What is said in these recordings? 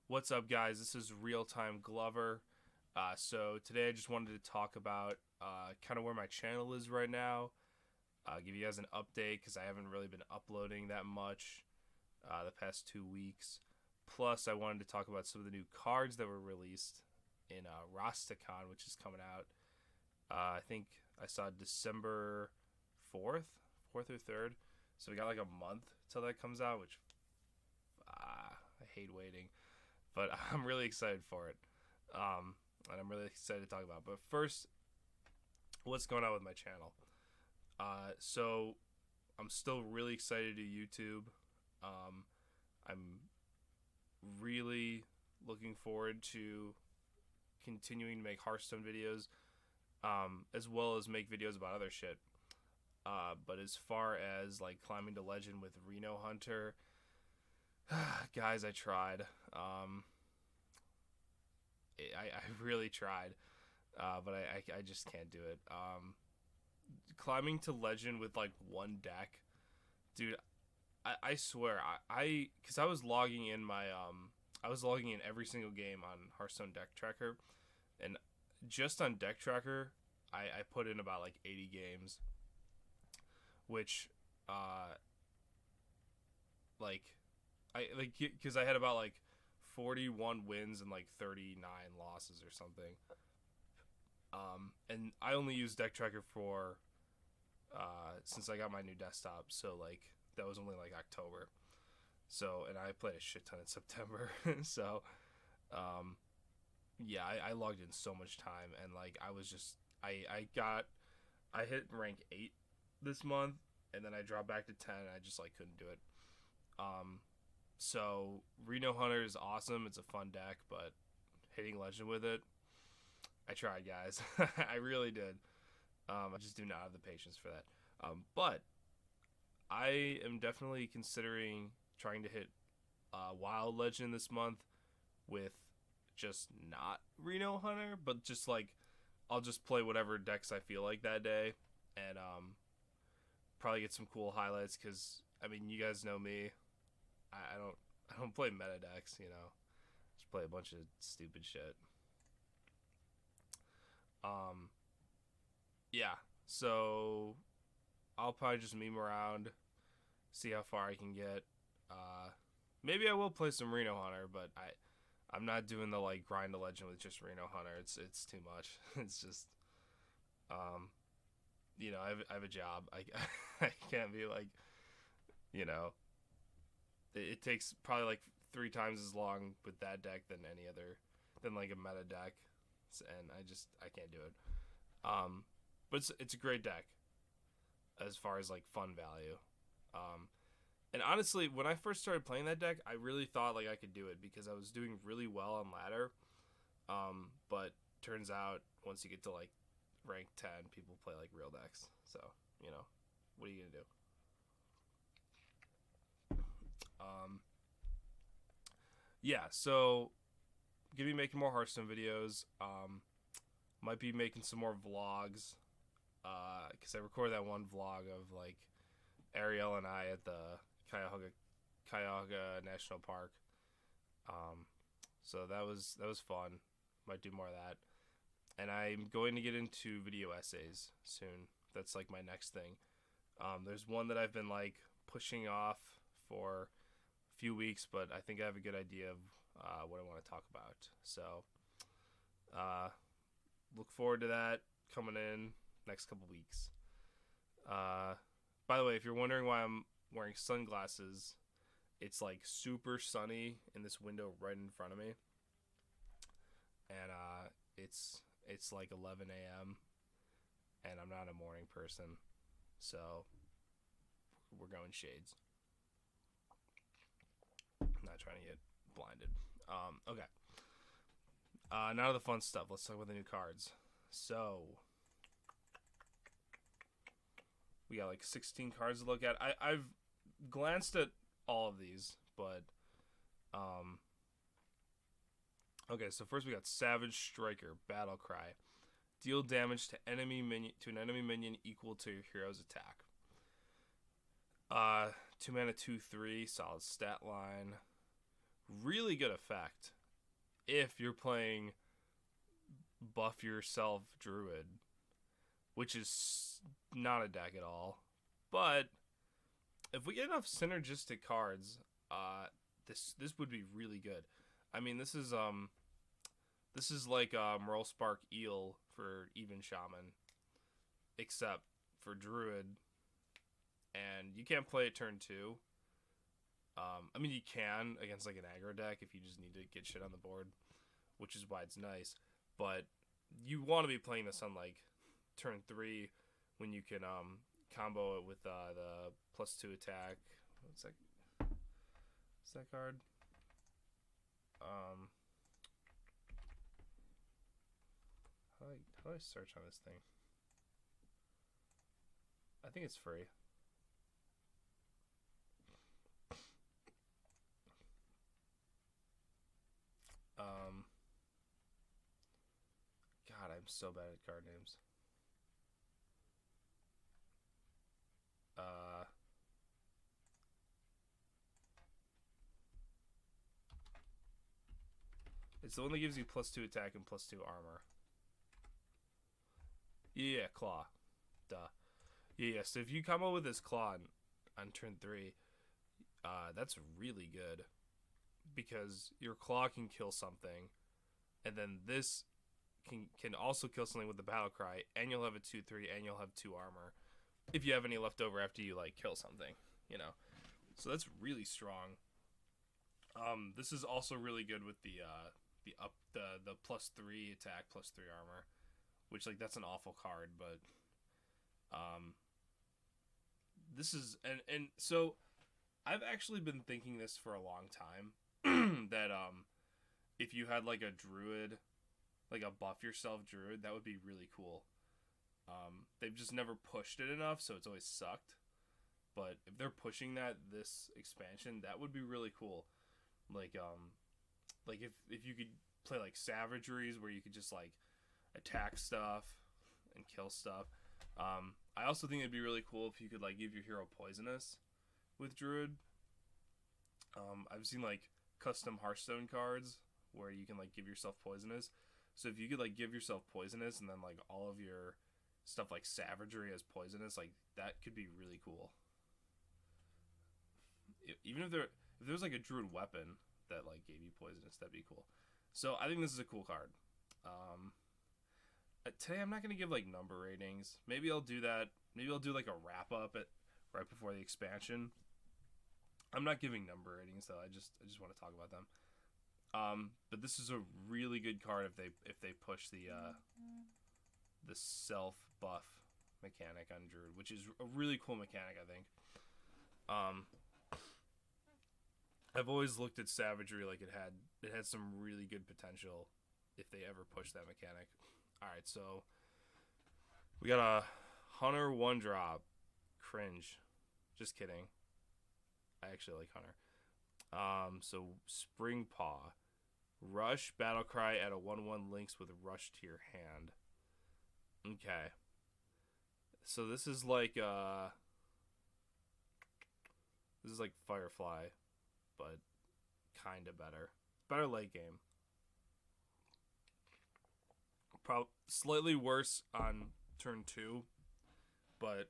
What's up, guys? This is Real Time Glover. So today I just wanted to talk about kind of where my channel is right now. Give you guys an update because I haven't really been uploading that much the past 2 weeks. Plus, I wanted to talk about some of the new cards that were released in Rastakhan, which is coming out. I think I saw December 4th or 3rd. So we got like a month till that comes out, which I hate waiting. But I'm really excited for it. And I'm really excited to talk about it. But first, what's going on with my channel? So I'm still really excited to YouTube. I'm really looking forward to continuing to make Hearthstone videos, as well as make videos about other shit. But as far as like climbing to legend with Reno Hunter, guys, I tried. I really tried, but I just can't do it. Climbing to legend with like one deck, dude. I swear, because I was logging in I was logging in every single game on Hearthstone Deck Tracker, and just on Deck Tracker, I put in about like 80 games, which, because I had about like 41 wins and like 39 losses or something. And I only use Deck Tracker for since I got my new desktop, so like that was only like October. So, and I played a shit ton in September. So, yeah, I logged in so much time, and like I was just I hit rank 8 this month, and then I dropped back to 10, and I just like couldn't do it. So Reno Hunter is awesome. It's a fun deck, but hitting legend with it, I tried, guys. I really did. I just do not have the patience for that. But I am definitely considering trying to hit Wild Legend this month with just not Reno Hunter, but just like I'll just play whatever decks I feel like that day, and probably get some cool highlights. Because I mean, you guys know me. I don't play meta decks, you know. Just play a bunch of stupid shit. Yeah. So I'll probably just meme around, see how far I can get. Maybe I will play some Reno Hunter, but I'm not doing the like grind to legend with just Reno Hunter. It's too much. It's just you know, I have a job. I can't be like, you know, it takes probably like 3 times as long with that deck than like a meta deck, and I can't do it. But it's a great deck as far as like fun value. And honestly, when I first started playing that deck, I really thought like I could do it because I was doing really well on ladder. But turns out once you get to like rank 10, people play like real decks. So, you know, what are you gonna do? Yeah, so gonna be making more Hearthstone videos. Might be making some more vlogs. Because I recorded that one vlog of like Ariel and I at the Cuyahoga National Park. So that was fun. Might do more of that. And I'm going to get into video essays soon. That's like my next thing. There's one that I've been like pushing off for a few weeks, but I think I have a good idea of what I want to talk about. So look forward to that coming in next couple weeks. By the way, if you're wondering why I'm wearing sunglasses, it's like super sunny in this window right in front of me, and it's like 11 a.m. and I'm not a morning person, so we're going shades. I'm not trying to get blinded. Okay. Now to the fun stuff. Let's talk about the new cards. So we got like 16 cards to look at. I've glanced at all of these, but okay. So first we got Savage Striker, Battle Cry. Deal damage to an enemy minion equal to your hero's attack. 2 mana, 2/3, solid stat line. Really good effect. if you're playing buff yourself Druid, which is not a deck at all. But if we get enough synergistic cards, this would be really good. I mean, this is like Merle Spark Eel for even Shaman, except for Druid, and you can't play it turn 2. I mean, you can against like an aggro deck if you just need to get shit on the board, which is why it's nice. But you want to be playing this on like turn 3 when you can combo it with the +2 attack. What's that card? How do I search on this thing? I think it's free. God, I'm so bad at card names. It's the one that gives you +2 attack and +2 armor. Yeah, Claw. Duh. Yeah, so if you combo with this Claw on turn 3, that's really good. Because your Claw can kill something, and then this can also kill something with the Battle Cry, and you'll have a 2/3, and you'll have 2 armor. If you have any left over after you like kill something, you know. So that's really strong. This is also really good with the +3 attack, +3 armor, which like that's an awful card, but this is and so I've actually been thinking this for a long time that if you had like a Druid, like a buff yourself Druid, that would be really cool. They've just never pushed it enough, so it's always sucked. But if they're pushing that this expansion, that would be really cool. Like if you could play like Savageries where you could just like attack stuff and kill stuff. I also think it'd be really cool if you could like give your hero poisonous with Druid. I've seen like custom Hearthstone cards where you can like give yourself poisonous. So if you could like give yourself poisonous and then like all of your stuff like Savagery as poisonous, like that could be really cool. Even if there was like a Druid weapon that like gave you poisonous, that'd be cool. So I think this is a cool card. Today I'm not gonna give like number ratings. Maybe I'll do that. Maybe I'll do like a wrap up at right before the expansion. I'm not giving number ratings though. I just want to talk about them. But this is a really good card if they push the self buff mechanic on Druid, which is a really cool mechanic, I think. I've always looked at Savagery like it had some really good potential if they ever push that mechanic. Alright, so we got a Hunter 1-drop. Cringe. Just kidding. I actually like Hunter. So Springpaw. Rush, Battlecry at a 1/1 links with Rush to your hand. Okay. So this is like Firefly, but kinda better. Better late game. Slightly worse on turn 2, but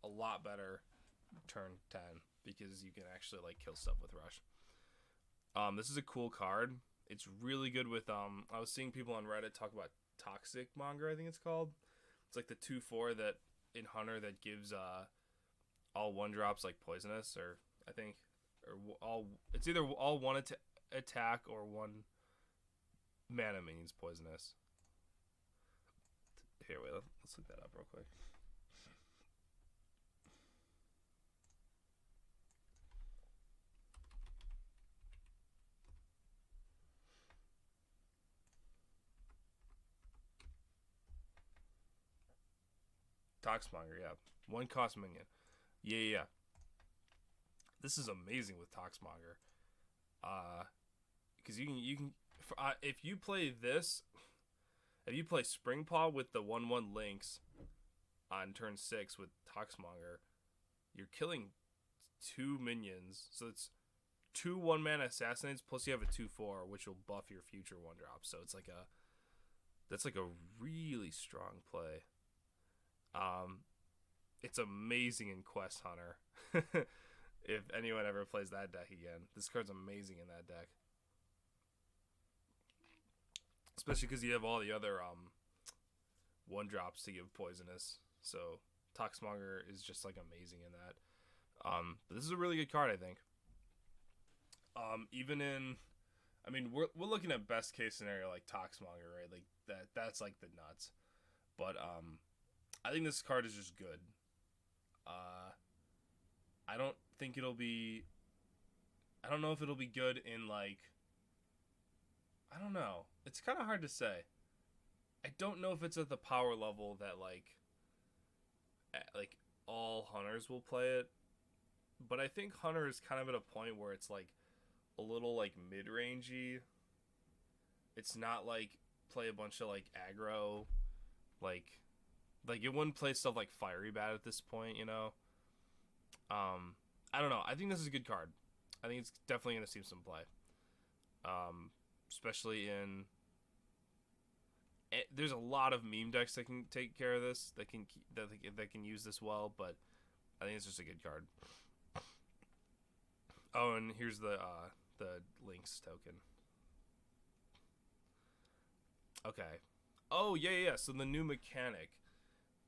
a lot better turn 10 because you can actually like kill stuff with Rush. This is a cool card. It's really good with I was seeing people on Reddit talk about Toxic Monger, I think it's called. It's like the 2/4 that in Hunter that gives all 1-drops like poisonous, or I think it's either all 1 attack or 1 mana means poisonous. Here, wait, let's look that up real quick. Toxmonger, yeah. 1 cost minion. Yeah. This is amazing with Toxmonger. Because you can if you play this, if you play Springpaw with the 1/1 links on turn 6 with Toxmonger, you're killing 2 minions. So it's 2 1-mana assassinates, plus you have a 2/4, which will buff your future 1-drop. So it's like that's like a really strong play. It's amazing in Quest Hunter. If anyone ever plays that deck again, this card's amazing in that deck. Especially because you have all the other 1-drops to give poisonous. So Toxmonger is just like amazing in that. But this is a really good card, I think. Even in, I mean, we're looking at best case scenario like Toxmonger, right? Like that's like the nuts. But I think this card is just good. I don't think it'll be. I don't know if it'll be good in like. I don't know. It's kind of hard to say. I don't know if it's at the power level that like all hunters will play it. But I think Hunter is kind of at a point where it's like a little like mid-rangey. It's not like play a bunch of like aggro, like it wouldn't play stuff like Fiery Bat at this point, you know. I don't know. I think this is a good card. I think it's definitely gonna see some play. Especially in. There's a lot of meme decks that can take care of this. That can use this well, but I think it's just a good card. Oh, and here's the links token. Okay. Oh yeah. So the new mechanic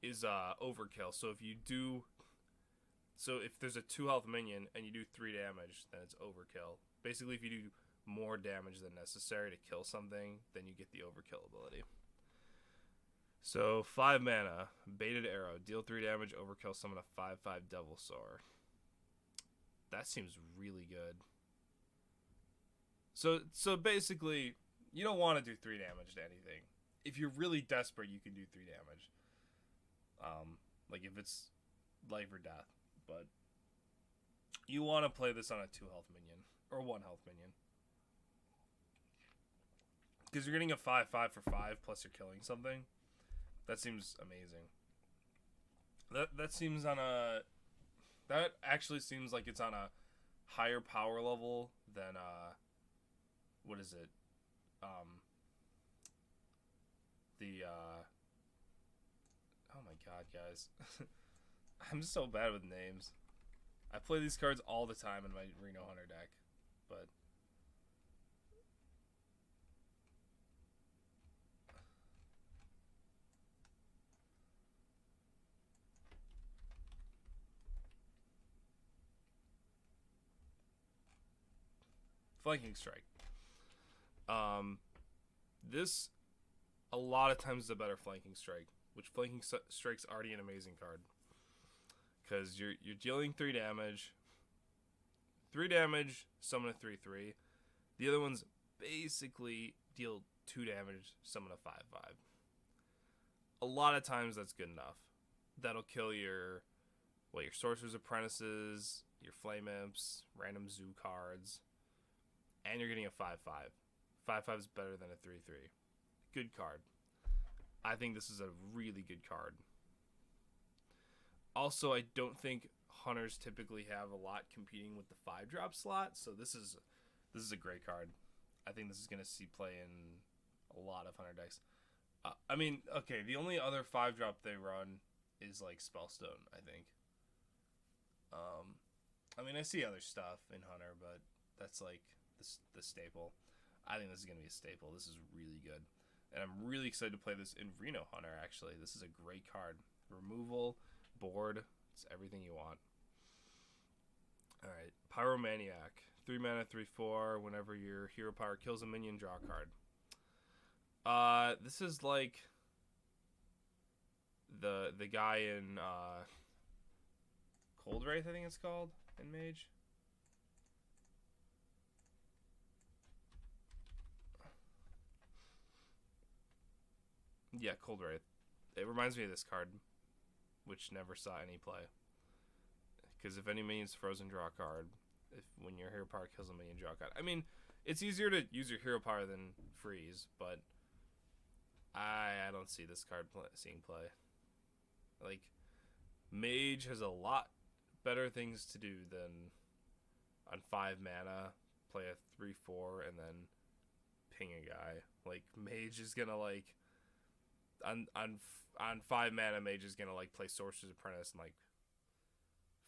is overkill. So if there's a 2 health minion and you do 3 damage, then it's overkill. Basically, if you do more damage than necessary to kill something, then you get the overkill ability. So 5 mana, Baited Arrow, deal 3 damage, overkill, summon a 5/5 Devilsaur. That seems really good. So basically, you don't want to do 3 damage to anything. If you're really desperate, you can do 3 damage. Like if it's life or death. But you want to play this on a 2 health minion or 1 health minion. Because you're getting a 5/5 for 5 plus you're killing something. That seems amazing. That seems on a. That actually seems like it's on a higher power level than what is it? Oh my god, guys. I'm so bad with names. I play these cards all the time in my Reno Hunter deck, but Flanking Strike. This a lot of times is a better Flanking Strike, which Flanking Strike's already an amazing card. Because you're dealing 3 damage. 3 damage, summon a 3/3. The other ones basically deal 2 damage, summon a 5/5. A lot of times that's good enough. That'll kill your Sorcerer's Apprentices, your Flame Imps, random zoo cards. And you're getting a 5/5. 5/5 is better than a 3/3. Good card. I think this is a really good card. Also, I don't think hunters typically have a lot competing with the 5-drop slot, so this is a great card. I think this is going to see play in a lot of hunter decks. I mean, okay, the only other 5-drop they run is like Spellstone, I think. I mean, I see other stuff in hunter, but that's like the staple. I think this is going to be a staple. This is really good. And I'm really excited to play this in Reno Hunter, actually. This is a great card. Removal, board, it's everything you want. Alright, Pyromaniac. 3 mana, 3/4. Whenever your hero power kills a minion, draw a card. This is like the guy in Cold Wraith, I think it's called, in Mage. Yeah, Cold Wraith. It reminds me of this card, which never saw any play. Because if any minion's frozen, draw a card. When your hero power kills a minion, draw a card. I mean, it's easier to use your hero power than freeze, but I don't see this card seeing play. Like, Mage has a lot better things to do than on 5 mana, play a 3/4, and then ping a guy. Like, Mage is gonna, like, on 5 mana, Mage is gonna, like, play Sorcerer's Apprentice and, like,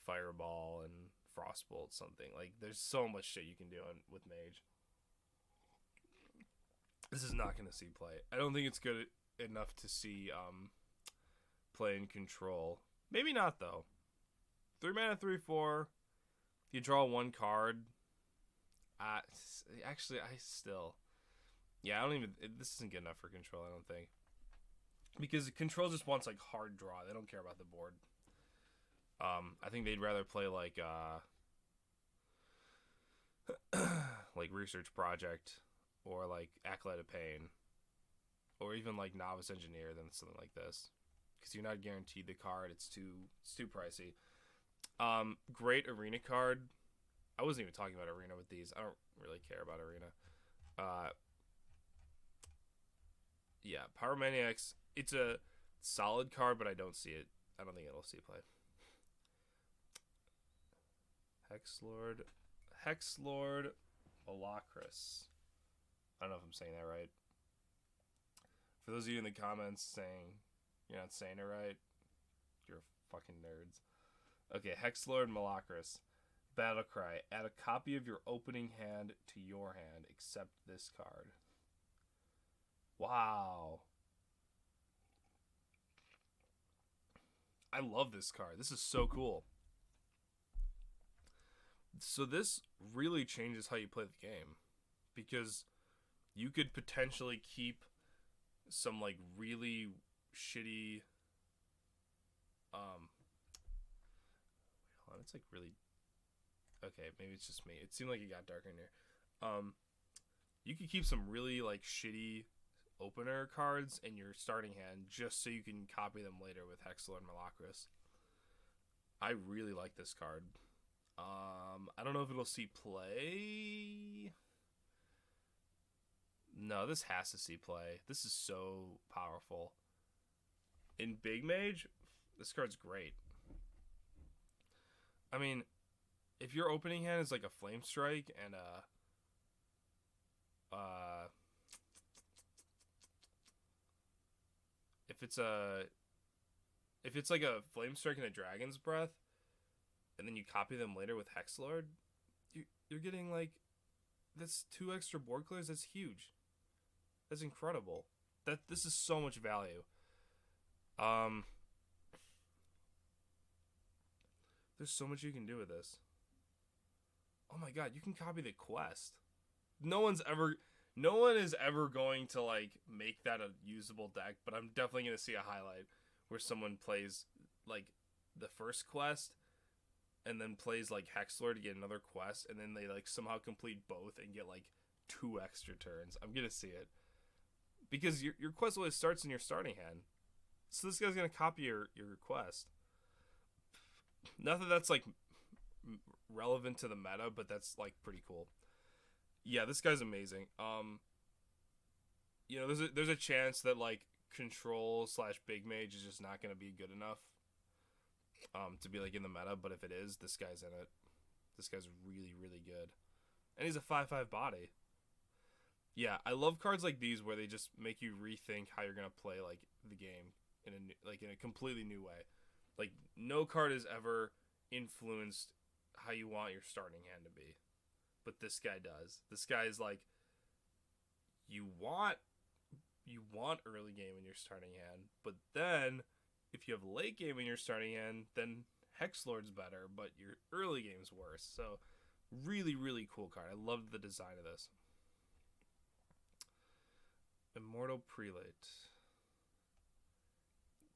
Fireball and Frostbolt something. Like, there's so much shit you can do with Mage. This is not gonna see play. I don't think it's good enough to see play in Control. Maybe not, though. 3 mana, 3/4. You draw 1 card. Actually, yeah, I don't even. This isn't good enough for Control, I don't think. Because Control just wants, like, hard draw. They don't care about the board. I think they'd rather play, like, like Research Project, or, like, Acolyte of Pain, or even, like, Novice Engineer than something like this. Because you're not guaranteed the card. It's too pricey. Great Arena card. I wasn't even talking about Arena with these. I don't really care about Arena. Yeah, Pyromaniacs. It's a solid card, but I don't see it. I don't think it'll see play. Hex Lord Malacrass. I don't know if I'm saying that right. For those of you in the comments saying you're not saying it right, you're fucking nerds. Okay, Hex Lord Malacrass. Battle Cry. Add a copy of your opening hand to your hand, except this card. Wow. I love this card. This is so cool. So this really changes how you play the game, because you could potentially keep some, like, really shitty wait, hold on, it's like really okay, maybe it's just me. It seemed like it got darker in here. You could keep some really, like, shitty opener cards in your starting hand just so you can copy them later with Hex Lord Malacrass. I really like this card. I don't know if it'll see play. No, this has to see play. This is so powerful. In Big Mage, this card's great. I mean, if your opening hand is like a Flame Strike and if it's like a Flame Strike and a Dragon's Breath, and then you copy them later with Hex Lord, you're getting, like, that's 2 extra board clears. That's huge. That's incredible. This is so much value. There's so much you can do with this. Oh my god, you can copy the quest. No one is ever going to, like, make that a usable deck, but I'm definitely going to see a highlight where someone plays, like, the first quest and then plays, like, Hex Lord to get another quest, and then they, like, somehow complete both and get, like, 2 extra turns. I'm going to see it. Because your quest always starts in your starting hand. So this guy's going to copy your quest. Not that that's, like, relevant to the meta, but that's, like, pretty cool. Yeah, this guy's amazing. You know, there's a chance that, like, Control / Big Mage is just not going to be good enough to be, like, in the meta, but if it is, this guy's in it. This guy's really, really good. And he's a 5/5 body. Yeah, I love cards like these where they just make you rethink how you're going to play, like, the game in a completely new way. Like, no card has ever influenced how you want your starting hand to be. But this guy does. This guy is like, you want early game in your starting hand, but then if you have late game in your starting hand, then Hex Lord's better, but your early game's worse. So really, really cool card. I love the design of this. Immortal Prelate.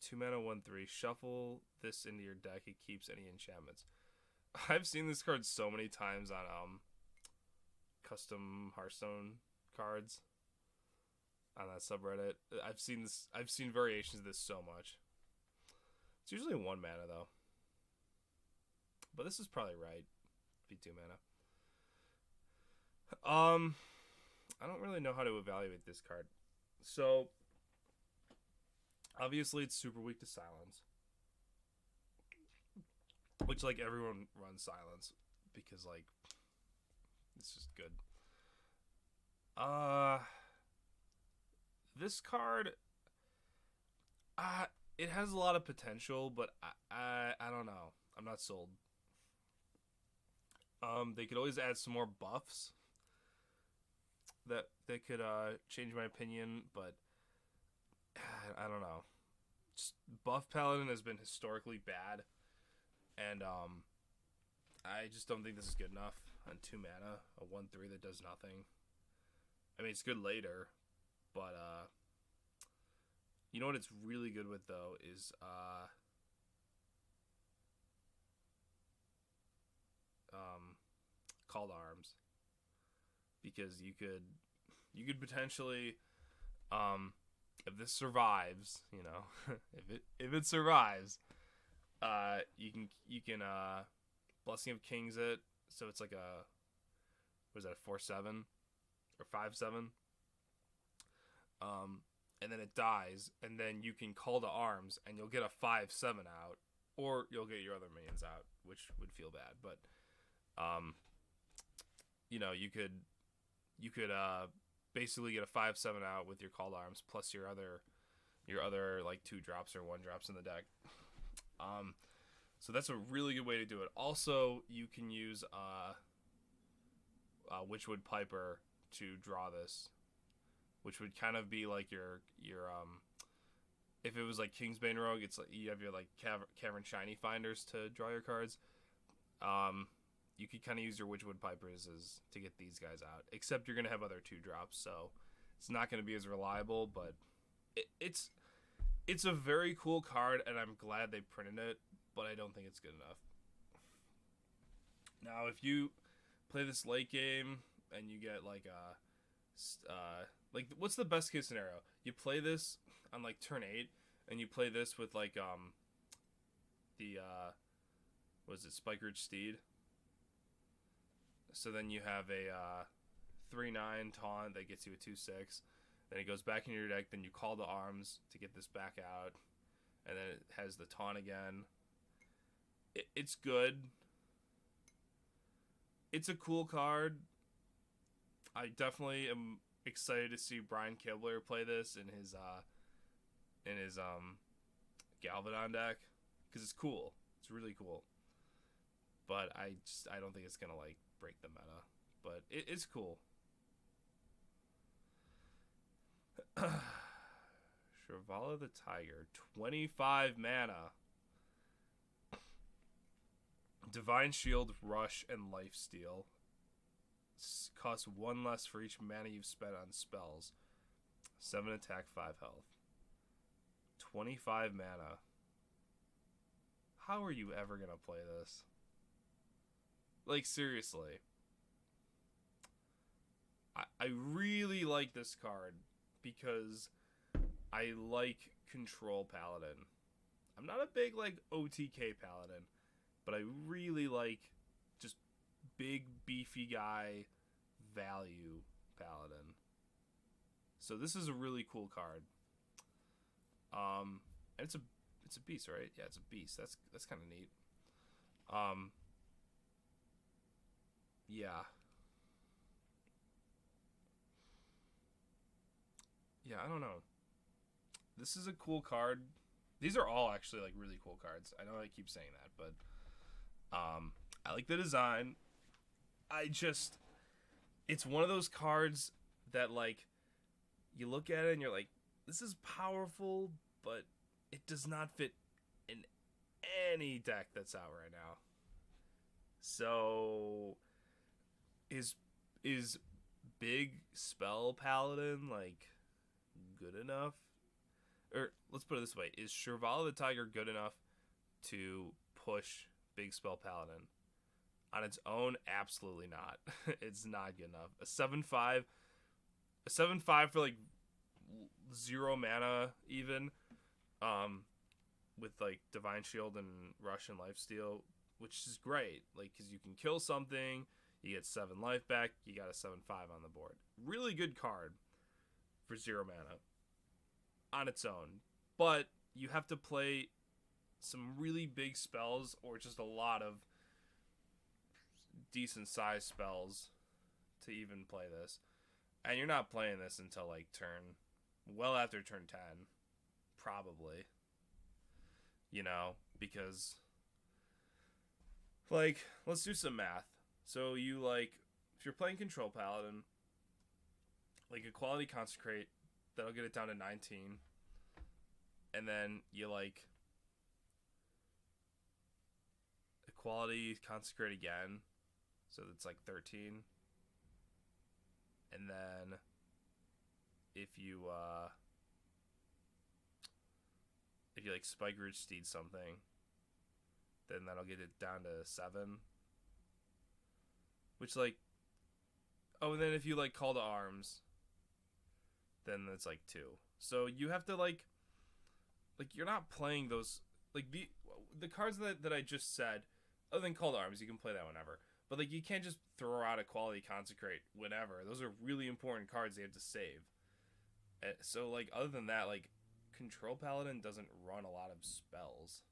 2 mana, 1/3. Shuffle this into your deck. It keeps any enchantments. I've seen this card so many times on custom Hearthstone cards on that subreddit. I've seen variations of this so much. It's usually 1 mana though. But this is probably right. Be 2 mana. I don't really know how to evaluate this card. So obviously it's super weak to silence. Which, like, everyone runs silence because, like, It's just good. This card, it has a lot of potential, but I don't know. I'm not sold. They could always add some more buffs that could change my opinion, but I don't know. Just buff paladin has been historically bad, and I just don't think this is good enough on 2 mana, a 1/3 that does nothing. I mean, it's good later, but you know what it's really good with though is Call to Arms, because you could potentially if this survives, you know, if it survives, you can Blessing of Kings it, so it's like a, what is that, 4/7 or 5/7, and then it dies, and then you can Call to Arms, and you'll get a 5/7 out, or you'll get your other minions out, which would feel bad, but you know, you could basically get a 5/7 out with your Call to Arms plus your other like 2-drops or 1-drops in the deck. So that's a really good way to do it. Also, you can use Witchwood Piper to draw this, which would kind of be like your if it was like Kingsbane Rogue, it's like you have your like Cavern Shiny Finders to draw your cards. You could kind of use your Witchwood Pipers to get these guys out, except you're gonna have other 2-drops, so it's not gonna be as reliable. But it's a very cool card, and I'm glad they printed it, but I don't think it's good enough. Now, if you play this late game and you get like what's the best case scenario? You play this on like turn 8, and you play this with like the was it Spike Ridge Steed? So then you have a 3/9 taunt that gets you a 2/6. Then it goes back into your deck. Then you Call to Arms to get this back out, and then it has the taunt again. It's good. It's a cool card. I definitely am excited to see Brian Kibler play this in his Galvadon deck, because it's cool. It's really cool. But I don't think it's gonna like break the meta. But it's cool. Shirvallah the Tiger, 25 mana. Divine Shield, Rush, and Lifesteal. Costs 1 less for each mana you've spent on spells. 7 attack, 5 health. 25 mana. How are you ever gonna play this? Like, seriously. I really like this card because I like Control Paladin. I'm not a big, like, OTK Paladin, but I really like just big, beefy guy value Paladin. So this is a really cool card. And it's a beast, right? Yeah, it's a beast. That's kind of neat. Yeah. Yeah, I don't know. This is a cool card. These are all actually like really cool cards. I know I keep saying that, but I like the design. It's one of those cards that like you look at it and you're like, this is powerful, but it does not fit in any deck that's out right now. So is big spell paladin like good enough? Or let's put it this way, is Shirvallah the Tiger good enough to push big spell paladin? On its own, absolutely not. It's not good enough. A 7/5 for like 0 mana even, with like Divine Shield and Rush and Lifesteal, which is great, like, because you can kill something, you get 7 life back, you got a 7/5 on the board. Really good card for 0 mana on its own, but you have to play some really big spells or just a lot of decent sized spells to even play this. And you're not playing this until like well after turn 10, probably. You know, because like, let's do some math. So you like, if you're playing Control Paladin, like a quality Consecrate, that'll get it down to 19. And then you like Quality Consecrate again, so it's like 13. And then if you like Spike Root Steed something, then that'll get it down to 7. Which like, oh, and then if you like Call to Arms, then it's like 2. So you have to like you're not playing those, like the cards that I just said. Other than Call to Arms, you can play that whenever. But like, you can't just throw out a Quality Consecrate whenever. Those are really important cards they have to save. So like, other than that, like, Control Paladin doesn't run a lot of spells.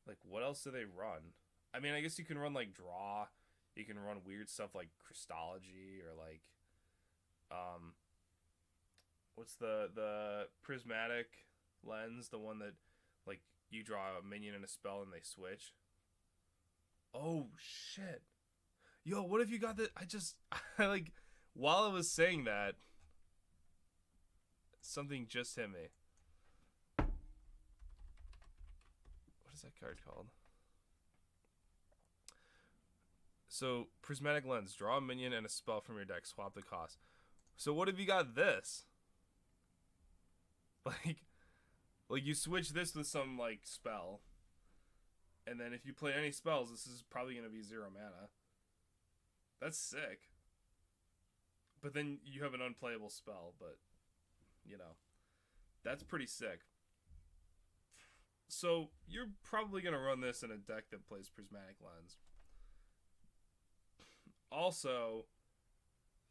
Like, what else do they run? I mean, I guess you can run like Draw. You can run weird stuff like Crystology or like, what's the Prismatic Lens, the one that like you draw a minion and a spell and they switch. Oh shit. Yo, what if you got that? I like, while I was saying that, something just hit me. What is that card called? So, Prismatic Lens. Draw a minion and a spell from your deck. Swap the cost. So what if you got this? Like you switch this with some, like, spell. And then if you play any spells, this is probably going to be 0 mana. That's sick. But then you have an unplayable spell, but, you know. That's pretty sick. So, you're probably going to run this in a deck that plays Prismatic Lens. Also,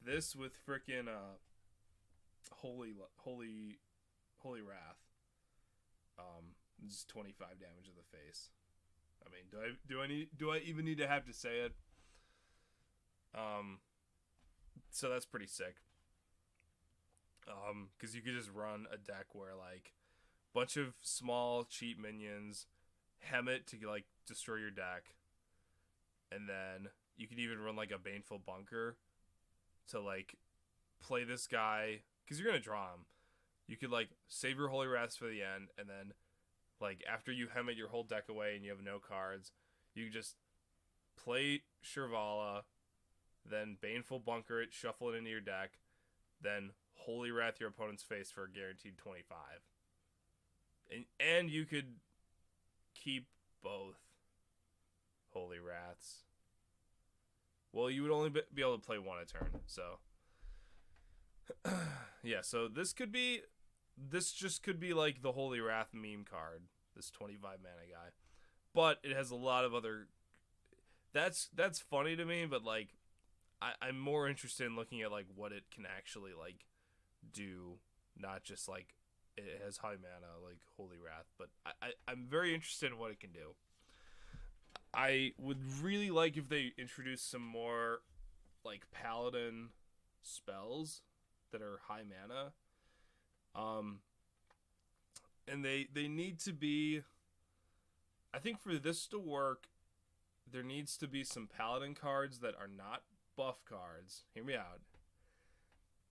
this with frickin' Holy Wrath. Just 25 damage to the face. I mean, do I even need to have to say it? So that's pretty sick. Because you could just run a deck where like bunch of small cheap minions, hem it to like destroy your deck, and then you could even run like a Baneful Bunker to like play this guy, because you're gonna draw him. You could like save your Holy Wraths for the end, and then like after you hem it your whole deck away and you have no cards, you just play Shirvallah, then Baneful Bunker it, shuffle it into your deck, then Holy Wrath your opponent's face for a guaranteed 25. And you could keep both Holy Wraths. Well, you would only be able to play one a turn, so yeah, so this just could be like the Holy Wrath meme card, this 25 mana guy. But it has a lot of other, that's funny to me, but like I'm more interested in looking at like what it can actually like do, not just like it has high mana like Holy Wrath, but I'm very interested in what it can do. I would really like if they introduce some more like Paladin spells that are high mana. And they need to be, I think for this to work, there needs to be some Paladin cards that are not buff cards. Hear me out.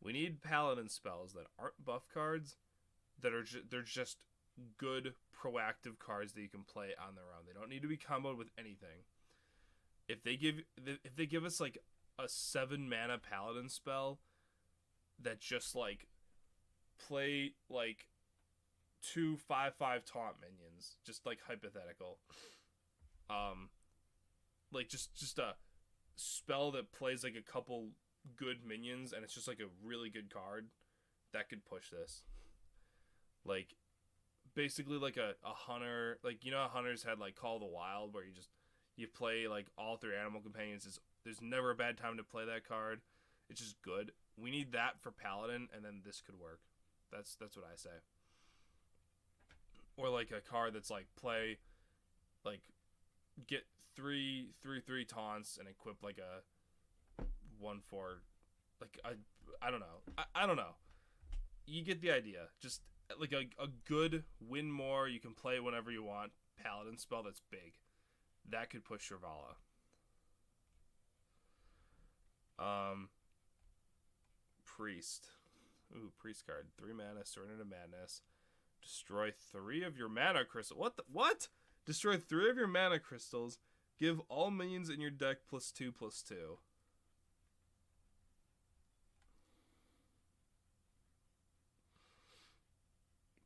We need Paladin spells that aren't buff cards, that are they're just good proactive cards that you can play on their own. They don't need to be comboed with anything. If they give us like a 7 mana Paladin spell that just like play like 2 5/5 taunt minions, just like hypothetical, like just a spell that plays like a couple good minions and it's just like a really good card that could push this. Like basically like a hunter, like, you know how hunters had like Call of the Wild, where you play like all 3 animal companions. There's never a bad time to play that card. It's just good. We need that for Paladin, and then this could work. That's what I say. Or like a card that's like play, like get 3/3 taunts and equip like a 1/4. Like I don't know. I don't know. You get the idea. Just like a good win more. You can play whenever you want. Paladin spell that's big. That could push Shirvallah. Priest. Ooh, priest card. 3 mana, Surrender to Madness. Destroy 3 of your mana crystals. What? Destroy 3 of your mana crystals. Give all minions in your deck +2/+2.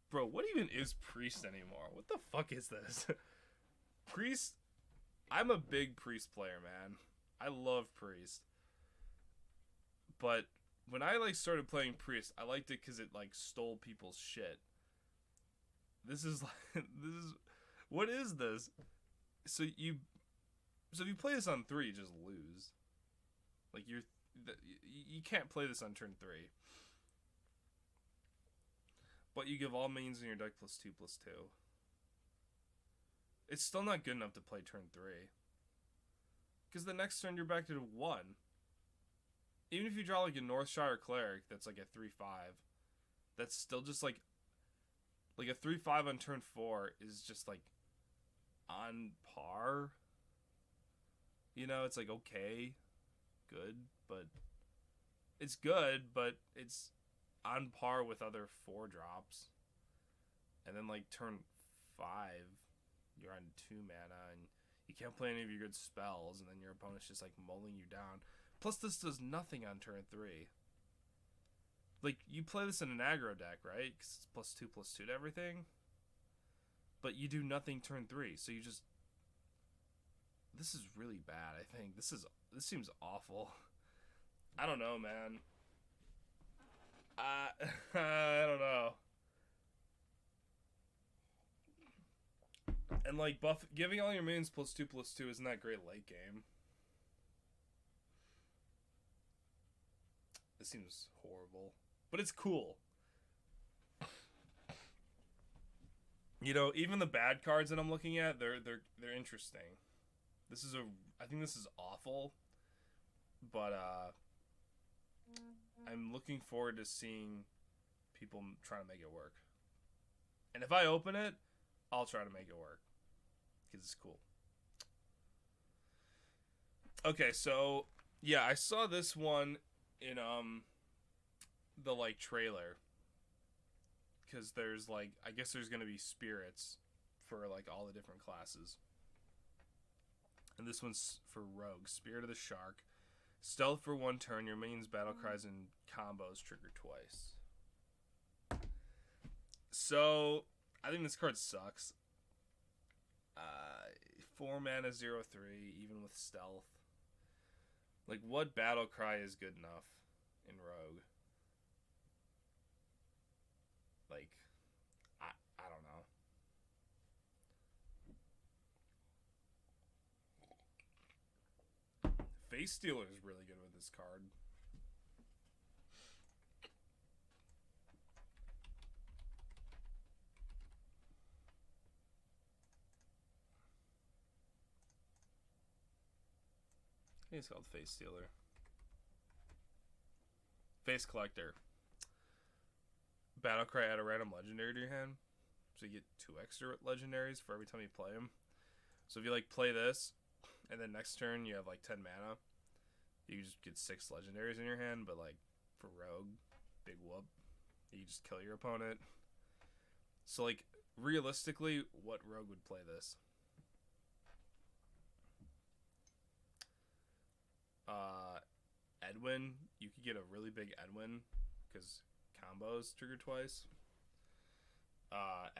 Bro, what even is Priest anymore? What the fuck is this? Priest. I'm a big Priest player, man. I love Priest. But when I like started playing Priest, I liked it because it like stole people's shit. This is like what is this? So if you play this on 3, you just lose. Like you can't play this on turn 3. But you give all minions in your deck +2/+2. It's still not good enough to play turn 3. Because the next turn you're back to 1. Even if you draw like a Northshire Cleric that's like a 3/5, that's still just like a 3/5 on turn 4 is just like on par. You know, it's like okay, good, but it's good, but it's on par with other 4 drops. And then like turn 5, you're on 2 mana and you can't play any of your good spells, and then your opponent's just like mulling you down. Plus this does nothing on turn 3. Like, you play this in an aggro deck, right? Because it's +2/+2 to everything. But you do nothing turn 3, so you just... This is really bad, I think. This seems awful. I don't know, man. I don't know. And, like, giving all your minions +2/+2 isn't that great late game. This seems horrible. But it's cool. You know, even the bad cards that I'm looking at, they're interesting. I think this is awful. But I'm looking forward to seeing people try to make it work. And if I open it, I'll try to make it work. Because it's cool. Okay, so yeah, I saw this one in the like trailer, because there's like, I guess there's gonna be spirits for like all the different classes, and this one's for rogue. Spirit of the Shark, stealth for 1 turn, your minions battle cries and combos trigger twice. So I think this card sucks. 4 mana 0/3, even with stealth. Like, what battle cry is good enough in rogue? Like, I don't know. Face Stealer is really good with this card. I think it's called Face Stealer. Face Collector. Battlecry, add a random legendary to your hand. So you get 2 extra legendaries for every time you play them. So if you like play this, and then next turn you have like 10 mana, you just get 6 legendaries in your hand. But like for rogue, big whoop, you just kill your opponent. So like realistically, what rogue would play this? Edwin, you could get a really big Edwin because combos trigger twice.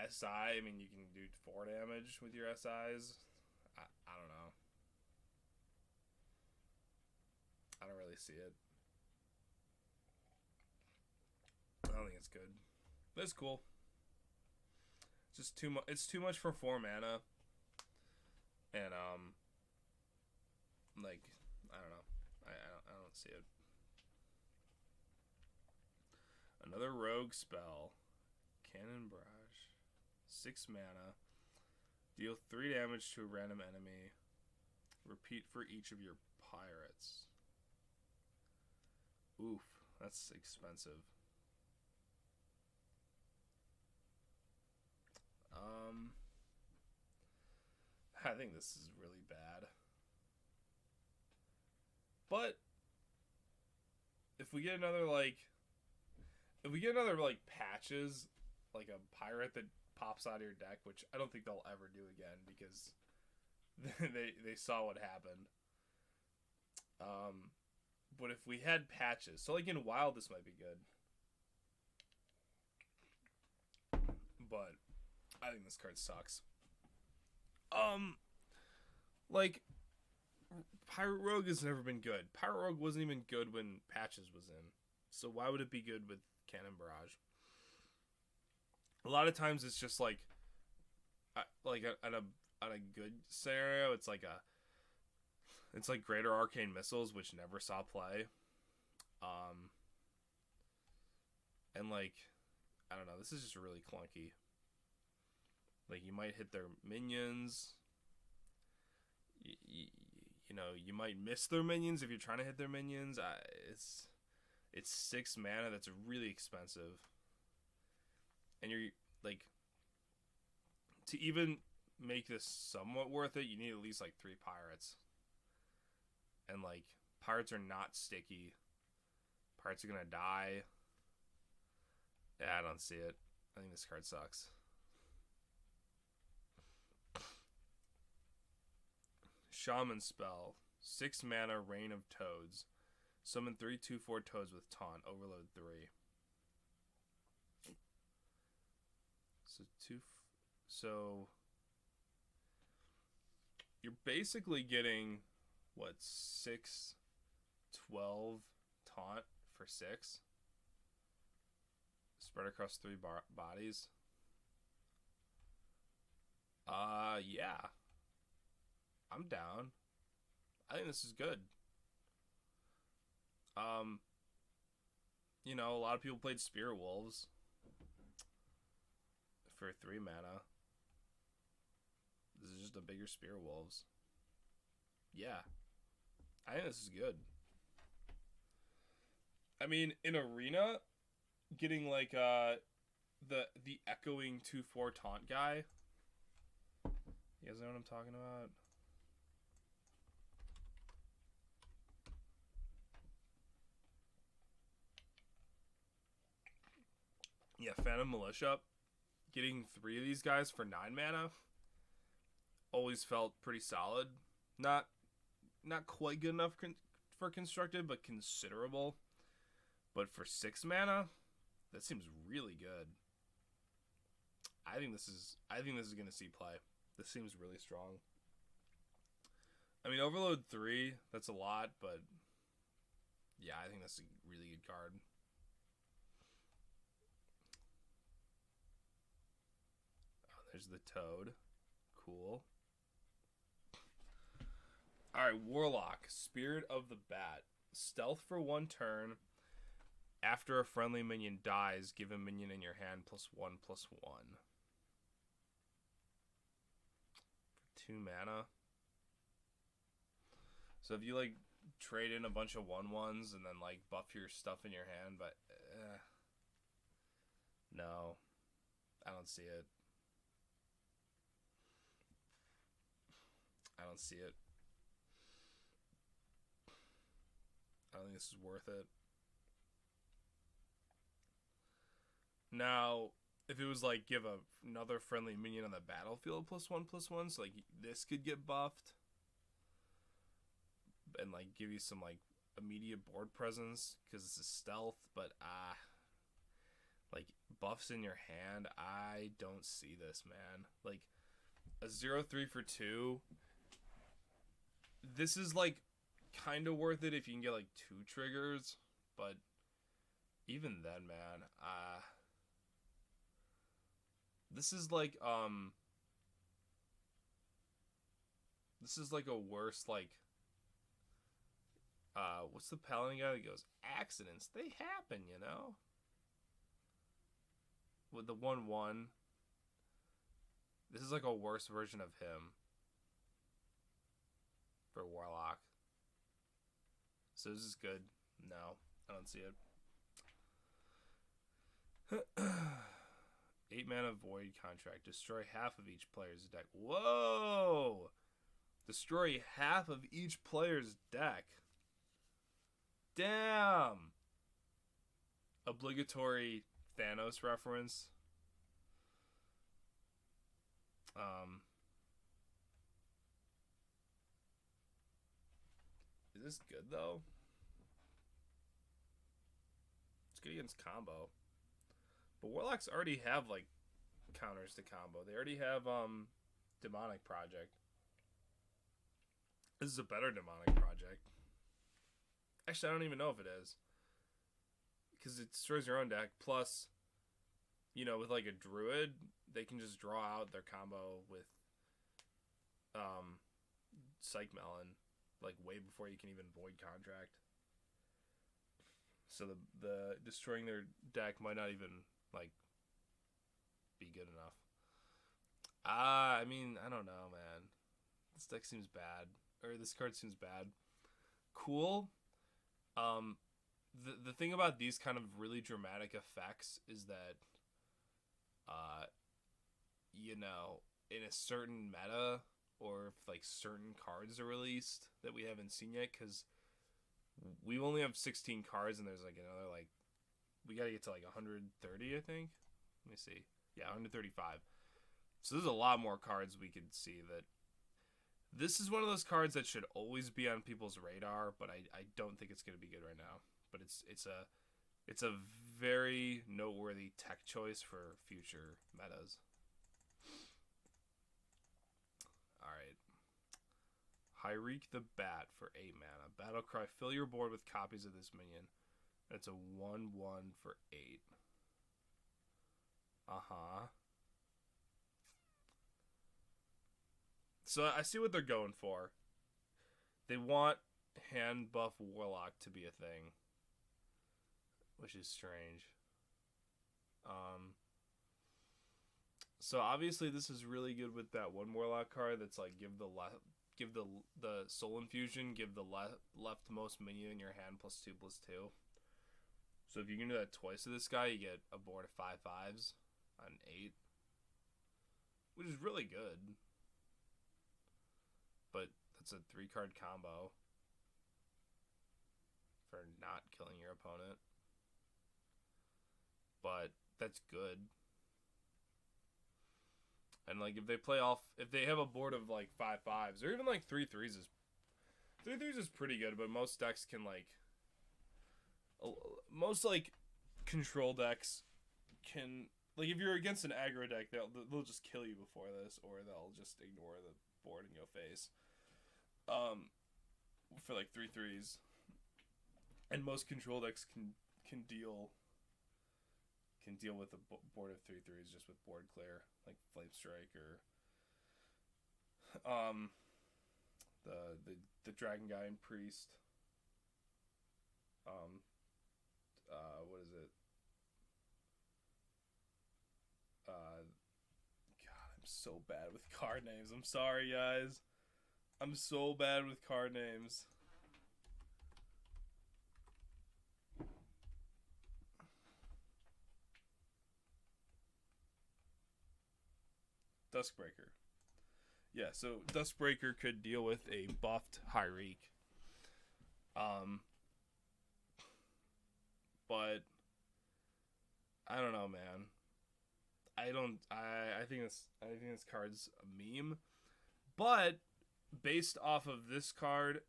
SI, I mean, you can do 4 damage with your SIs. I don't know. I don't really see it. I don't think it's good. But it's cool. It's just too much. It's too much for 4 mana. And like, I don't know. I don't see it. Another rogue spell. Cannon Barrage. 6 mana. Deal 3 damage to a random enemy. Repeat for each of your pirates. Oof, that's expensive. I think this is really bad. But if we get another patches, like a pirate that pops out of your deck, which I don't think they'll ever do again because they saw what happened. But if we had patches, so like in Wild, this might be good. But I think this card sucks. Like Pirate Rogue has never been good. Pirate Rogue wasn't even good when patches was in. So why would it be good with Cannon Barrage? A lot of times it's just like on a good scenario, it's like Greater Arcane Missiles, which never saw play. And like, I don't know, this is just really clunky. Like, you might hit their minions. You know, you might miss their minions if you're trying to hit their minions. It's 6 mana. That's really expensive. And you're like, to even make this somewhat worth it, you need at least like 3 pirates. And like, pirates are not sticky. Pirates are gonna die. Yeah, I don't see it. I think this card sucks. Shaman Spell. 6 mana, Rain of Toads. Summon 3/2/4 Toads with Taunt. Overload 3. So you're basically getting what, 6, 12 Taunt for 6? Spread across 3 bodies. Yeah. I'm down. I think this is good. You know, a lot of people played Spirit Wolves for 3 mana. This is just a bigger Spirit Wolves. Yeah. I think this is good. I mean, in Arena, getting like the echoing 2/4 taunt guy. You guys know what I'm talking about? Yeah, Phantom Militia. Getting 3 of these guys for 9 mana always felt pretty solid. Not quite good enough for constructed, but considerable. But for 6 mana, that seems really good. I think this is going to see play. This seems really strong. I mean, Overload 3, that's a lot, but yeah, I think that's a really good card. Oh, there's the Toad. Cool. Alright, Warlock. Spirit of the Bat. Stealth for 1 turn. After a friendly minion dies, give a minion in your hand +1/+1. For 2 mana. So if you like trade in a bunch of 1/1s and then like buff your stuff in your hand, but no, I don't see it. I don't see it. I don't think this is worth it. Now, if it was like give another friendly minion on the battlefield +1/+1, so like this could get buffed and like give you some like immediate board presence because this is stealth, but like buffs in your hand, I don't see this, man. Like a 0/3 for 2. This is like kind of worth it if you can get like 2 triggers, but even then, man, this is like a worse like what's the paladin guy that goes, accidents, they happen, you know? With the 1/1. This is like a worse version of him for Warlock. So this is good. No. I don't see it. 8 mana Void Contract. Destroy half of each player's deck. Whoa! Destroy half of each player's deck. Damn! Obligatory Thanos reference. Is this good though? It's good against combo. But Warlocks already have like counters to combo. They already have Demonic Project. This is a better Demonic Project. Actually, I don't even know if it is. Because it destroys your own deck. Plus, you know, with like a Druid, they can just draw out their combo with Psych Melon, like way before you can even Void Contract. So the destroying their deck might not even like be good enough. I mean, I don't know, man. This deck seems bad, or this card seems bad. Cool. The thing about these kind of really dramatic effects is that, you know, in a certain meta, or if like certain cards are released that we haven't seen yet, because we only have 16 cards, and there's like another like, we gotta get to like 130, I think. Let me see. Yeah, 135. So there's a lot more cards we could see. That this is one of those cards that should always be on people's radar, but I don't think it's gonna be good right now. But it's a very noteworthy tech choice for future metas. Alright. Hir'eek the Bat for 8 mana. Battlecry, fill your board with copies of this minion. That's a 1/1 for 8. Uh-huh. So I see what they're going for. They want hand buff Warlock to be a thing, which is strange. So obviously this is really good with that one Warlock card that's like give the Soul Infusion, give the leftmost minion in your hand +2/+2. So if you can do that twice to this guy, you get a board of 5/5s on 8, which is really good. But that's a 3-card combo for not killing your opponent. But that's good. And like if they have a board of like 5/5s, or even like 3/3s is pretty good. But most decks can like, most like control decks can, like if you're against an aggro deck, they'll just kill you before this, or they'll just ignore the board and go face. For like 3/3s, and most control decks can deal with a board of 3/3s just with board clear, like Flame Strike, or the Dragon Guy and Priest. What is it? God, I'm so bad with card names. I'm sorry, guys. I'm so bad with card names. Duskbreaker. Yeah, so Duskbreaker could deal with a buffed Hir'eek. But I don't know, man. I think this card's a meme. But based off of this card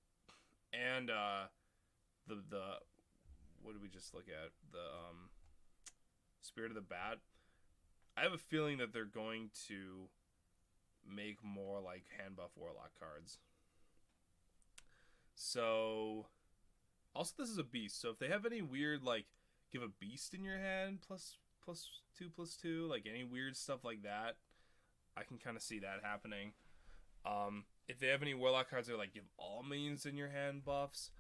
and the what did we just look at? The Spirit of the Bat, I have a feeling that they're going to make more like hand buff Warlock cards. So also this is a beast, so if they have any weird like give a beast in your hand +2/+2, like any weird stuff like that, I can kind of see that happening. If they have any Warlock cards that are like give all minions in your hand buffs,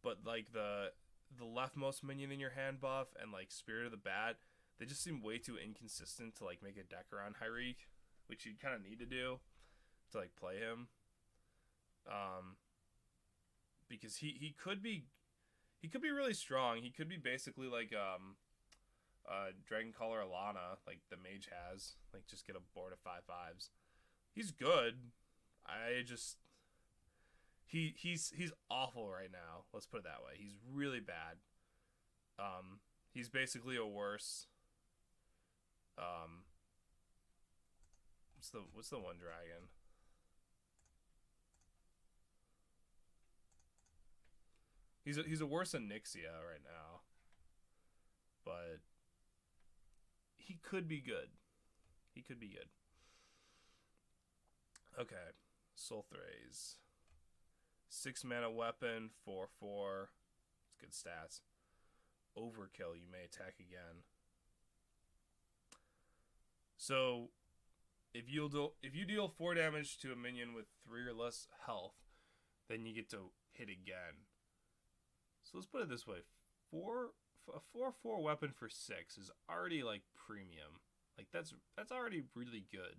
but like the leftmost minion in your hand buff and like Spirit of the Bat, they just seem way too inconsistent to like make a deck around Hir'eek, which you kind of need to do to like play him. Because he could be He could be really strong. He could be basically like Dragon Caller Alana, like the mage has. Like just get a board of 5/5s. He's good. I just he's awful right now. Let's put it that way. He's really bad. He's basically a worse. What's the one dragon? He's a worse than Nixia right now, but he could be good. He could be good. Okay, Sul'thraze, 6 mana weapon, 4/4. It's good stats. Overkill. You may attack again. So, if you deal 4 damage to a minion with 3 or less health, then you get to hit again. So let's put it this way: a 4/4 weapon for 6 is already like premium. Like that's already really good.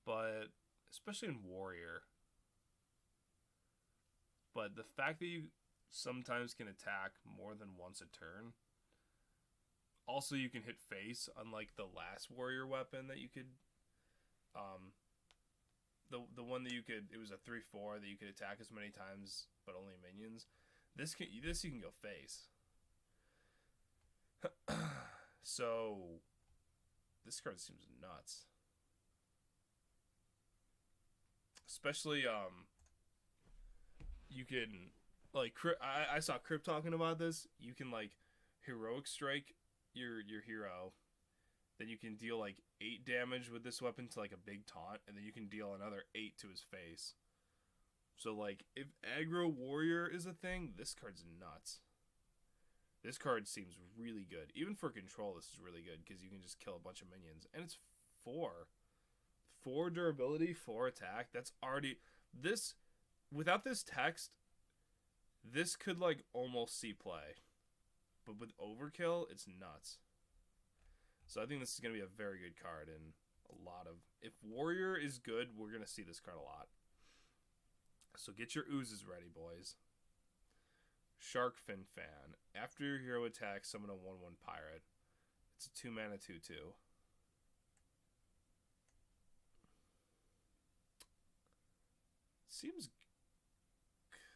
But especially in Warrior. But the fact that you sometimes can attack more than once a turn. Also, you can hit face, unlike the last Warrior weapon that you could. The one that you could, it was a 3/4 that you could attack as many times, but only minions. This you can go face. So, this card seems nuts. Especially, you can, like, I saw Crypt talking about this. You can, like, Heroic Strike your hero. Then you can deal, like, 8 damage with this weapon to, like, a big taunt. And then you can deal another 8 to his face. So, like, if aggro warrior is a thing, this card's nuts. This card seems really good. Even for control, this is really good. Because you can just kill a bunch of minions. And it's 4. 4 durability, 4 attack. That's already... This... Without this text, this could, like, almost see play. But with overkill, it's nuts. So I think this is going to be a very good card in a lot of... If Warrior is good, we're going to see this card a lot. So get your oozes ready, boys. Sharkfin Fan. After your hero attacks, summon a 1/1 pirate. It's a 2 mana 2/2.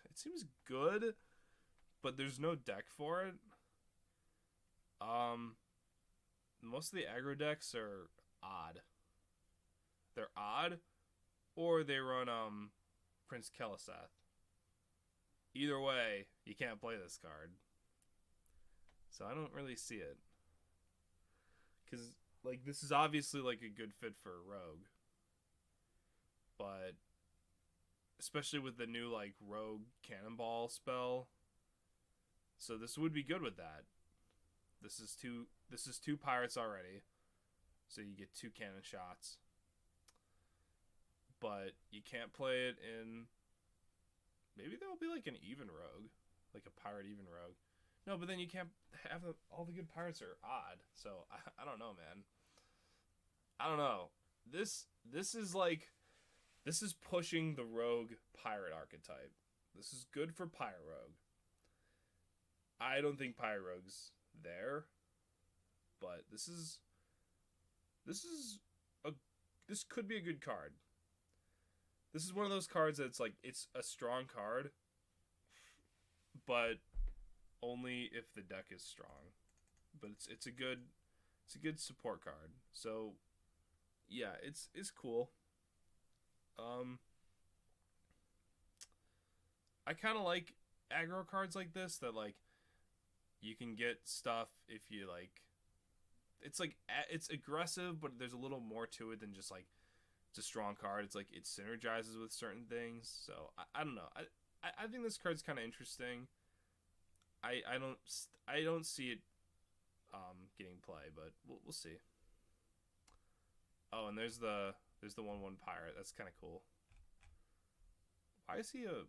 It seems good, but there's no deck for it. Most of the aggro decks are odd. They're odd, or they run Prince Keliseth. Either way, you can't play this card. So I don't really see it. Because, like, this is obviously, like, a good fit for a rogue. But, especially with the new, like, rogue cannonball spell. So this would be good with that. This is two pirates already. So you get 2 cannon shots. But you can't play it in... Maybe there'll be like an even rogue. Like a pirate even rogue. No, but then you can't have all the good pirates are odd. So I don't know, man. I don't know. This is like... This is pushing the rogue pirate archetype. This is good for pirate rogue. I don't think pirate rogue's there. But this could be a good card. This is one of those cards that's like, it's a strong card, but only if the deck is strong. But it's a good support card. So yeah, it's cool. I kind of like aggro cards like this that like you can get stuff if you like. It's like it's aggressive, but there's a little more to it than just like it's a strong card. It's like it synergizes with certain things. So I don't know. I think this card's kind of interesting. I don't see it getting play, but we'll see. Oh, and there's the 1/1 pirate. That's kind of cool. Why is he a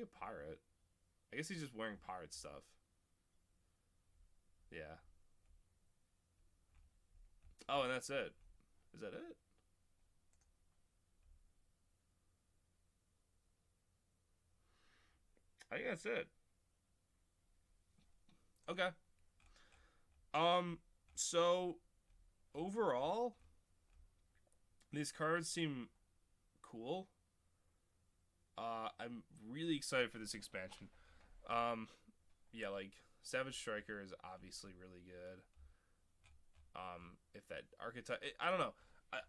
pirate? I guess he's just wearing pirate stuff. Yeah. Oh, and that's it. Is that it? I think that's it. Okay. So overall, these cards seem cool. I'm really excited for this expansion. Yeah, like Savage Striker is obviously really good. If that archetype, I don't know.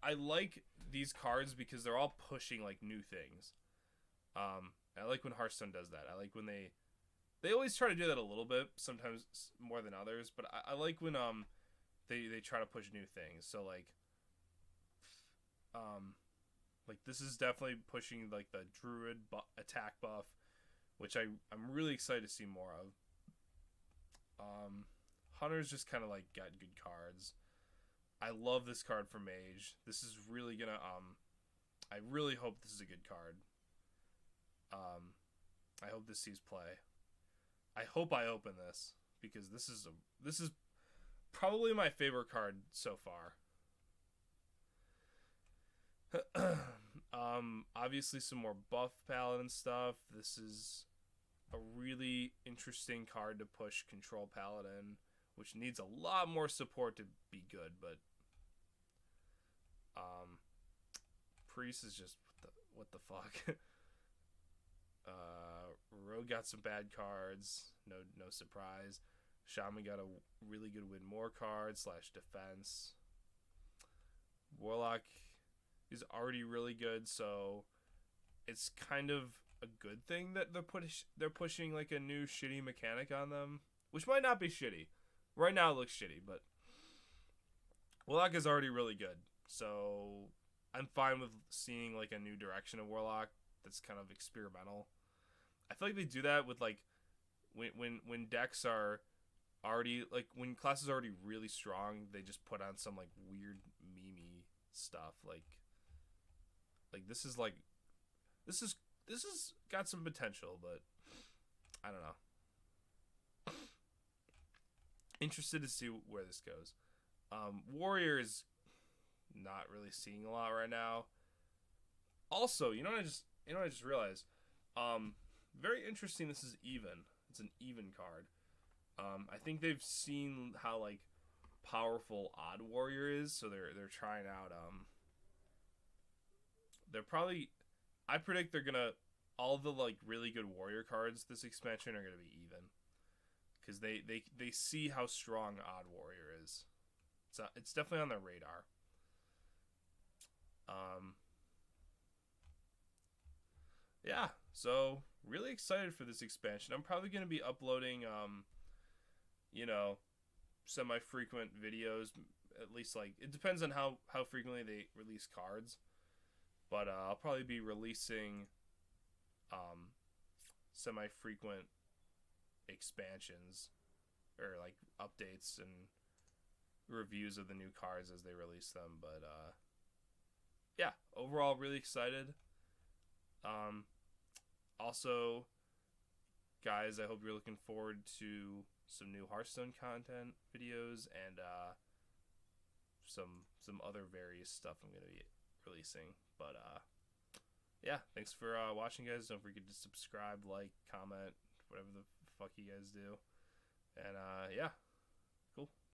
I like these cards because they're all pushing like new things. I like when Hearthstone does that. I like when they always try to do that a little bit, sometimes more than others. But I like when they try to push new things. So like this is definitely pushing like the Druid attack buff, which I'm really excited to see more of. Hunter's just kind of like got good cards. I love this card for Mage. This is really gonna I really hope this is a good card. I hope this sees play. I hope I open this because this is probably my favorite card so far. Obviously some more buff Paladin stuff. This is a really interesting card to push Control Paladin, which needs a lot more support to be good, but Priest is just what the fuck. Rogue got some bad cards, no surprise. Shaman got a really good win more card / defense. Warlock is already really good, so it's kind of a good thing that they're pushing like a new shitty mechanic on them, which might not be shitty. Right now it looks shitty, but Warlock is already really good, so I'm fine with seeing like a new direction of Warlock that's kind of experimental. I feel like they do that with like when decks are already like when classes are already really strong, they just put on some like weird meme stuff like this is got some potential, but I don't know. Interested to see where this goes. Warrior is not really seeing a lot right now. Also, you know what I just realized? Very interesting. This is even. It's an even card. I think they've seen how like powerful Odd Warrior is, so they're trying out. They're probably. I predict they're gonna all the like really good warrior cards this expansion are gonna be even, because they see how strong Odd Warrior is. It's definitely on their radar. Yeah, so really excited for this expansion. I'm probably going to be uploading, semi-frequent videos. At least, like, it depends on how frequently they release cards. But I'll probably be releasing semi-frequent expansions or, like, updates and reviews of the new cards as they release them. But, yeah, overall, really excited. Also, guys, I hope you're looking forward to some new Hearthstone content videos and some other various stuff I'm going to be releasing. But yeah, thanks for watching, guys. Don't forget to subscribe, like, comment, whatever the fuck you guys do. And yeah.